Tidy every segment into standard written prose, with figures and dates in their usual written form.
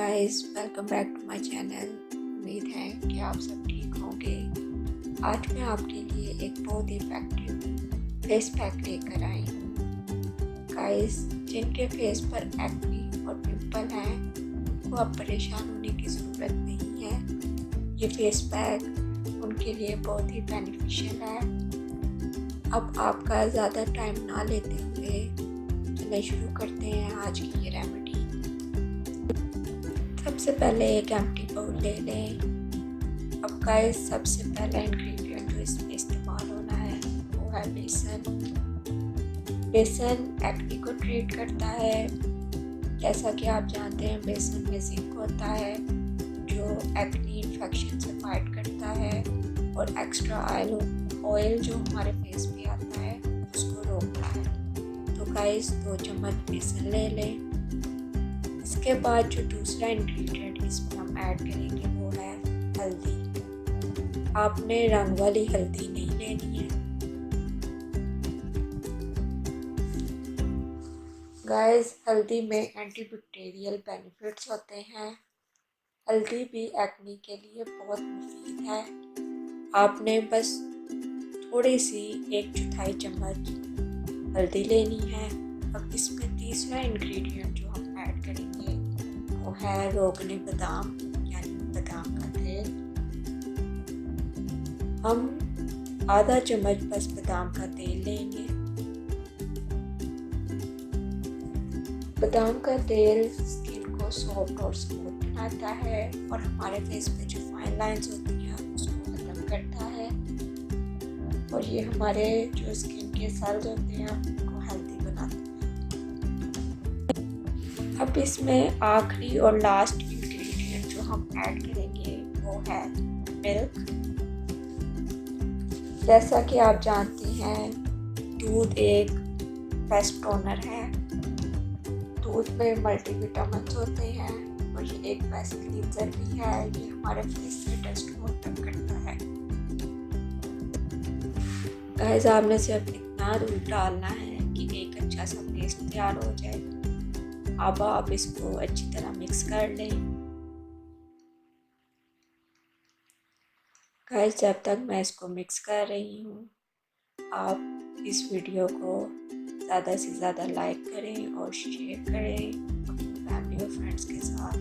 Guys, welcome back to my channel. उम्मीद है कि आप सब ठीक होंगे। आज मैं आपके लिए एक बहुत ही इफेक्टिव फेस पैक लेकर आई हूँ। गाइस, जिनके फेस पर एक्ने और पिंपल हैं उनको अब परेशान होने की ज़रूरत नहीं है। ये फेस पैक उनके लिए बहुत ही बेनिफिशियल है। अब आपका ज़्यादा टाइम ना लेते हुए चलिए शुरू करते हैं आज की ये रेमेडी। सबसे पहले एक एम्प्टी बाउल ले लें। अब गाइस, सबसे पहला इंग्रेडिएंट जो इसमें इस्तेमाल होना है वो है बेसन। बेसन एक्ने को ट्रीट करता है। जैसा कि आप जानते हैं, बेसन में जिंक होता है जो एक्ने इन्फेक्शन से फाइट करता है और एक्स्ट्रा ऑयल जो हमारे फेस पे आता है उसको रोकता है। तो गाइस, 2 चम्मच बेसन ले लें। इसके बाद जो दूसरा इंग्रेडिएंट इसमें हम ऐड करेंगे वो है हल्दी। आपने रंग वाली हल्दी नहीं लेनी है। गाइस, हल्दी में एंटीबैक्टीरियल बेनिफिट्स होते हैं। हल्दी भी एक्ने के लिए बहुत मुफीद है। आपने बस थोड़ी सी 1/4 चम्मच हल्दी लेनी है। अब इसमें तीसरा इंग्रेडिएंट जो हम ऐड करेंगे वो है रोगने बादाम यानी बादाम का तेल। हम आधा चम्मच बस बादाम का तेल लेंगे। बादाम का तेल स्किन को सॉफ्ट और स्मूथ बनाता है और हमारे फेस पे जो फाइन लाइंस होती हैं उसको खत्म करता है और ये हमारे जो स्किन के सेल्स होते हैं उनको हेल्दी बनाता है। अब इसमें आखिरी और लास्ट इंग्रेडिएंट जो हम ऐड करेंगे वो है मिल्क। जैसा कि आप जानते हैं, दूध एक बेस्ट टोनर है। दूध में मल्टीविटामिन्स होते हैं और ये एक बेस्ट क्लींजर भी है। ये हमारे फेस से डस्ट को खत्म करता है। गाइस, आपने सिर्फ इतना दूध डालना है कि एक अच्छा सा पेस्ट तैयार हो जाए। अब आप इसको अच्छी तरह मिक्स कर लें। गाइस, जब तक मैं इसको मिक्स कर रही हूँ, आप इस वीडियो को ज़्यादा से ज़्यादा लाइक करें और शेयर करें अपनी फैमिली और फ्रेंड्स के साथ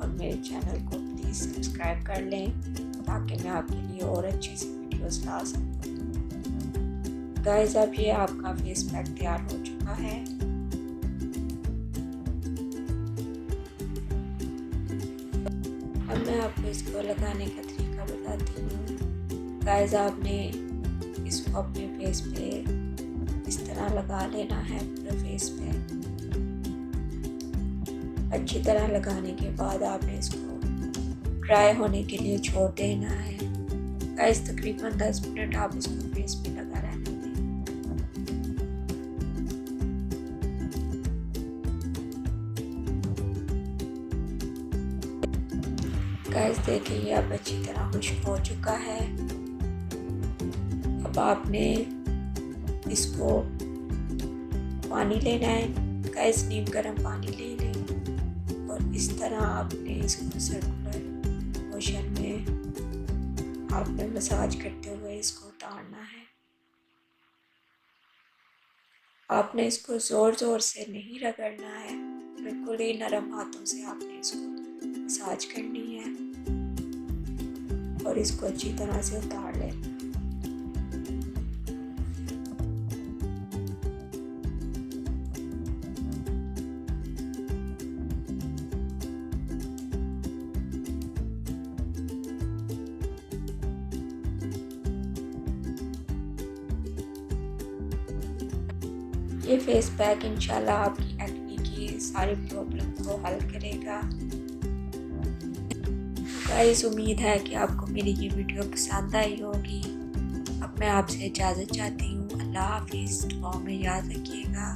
और मेरे चैनल को प्लीज़ सब्सक्राइब कर लें ताकि मैं आपके लिए और अच्छी सी वीडियोस ला सकूँ। गाइस, अब ये आपका फेस पैक तैयार हो चुका है। अब मैं आपको इसको लगाने का तरीका बताती हूँ। गाइस, आपने इसको अपने फेस पे इस तरह लगा लेना है, पूरे फेस पे। अच्छी तरह लगाने के बाद आपने इसको ड्राई होने के लिए छोड़ देना है। गाइस, तकरीबन 10 मिनट आप इसको फेस पे लगा रहने दें। गाइस, देखिए ये अब अच्छी तरह खुश्क हो चुका है। अब आपने इसको पानी लेना है। गाइस, नीम गर्म पानी ले लें और इस तरह आपने इसको सर्कुलर मोशन में आपने मसाज करते हुए इसको उतारना है। आपने इसको ज़ोर ज़ोर से नहीं रगड़ना है, बिल्कुल ही नरम हाथों से आपने इसको मसाज करनी है और इसको अच्छी तरह से उतार लें। ये फेस पैक इंशाल्लाह आपकी एक्ने की सारी प्रॉब्लम को हल करेगा। गाइस, उम्मीद है कि आपको मेरी ये वीडियो पसंद आई होगी। अब मैं आपसे इजाज़त चाहती हूँ। अल्लाह हाफिज़। दुआओं में याद रखिएगा।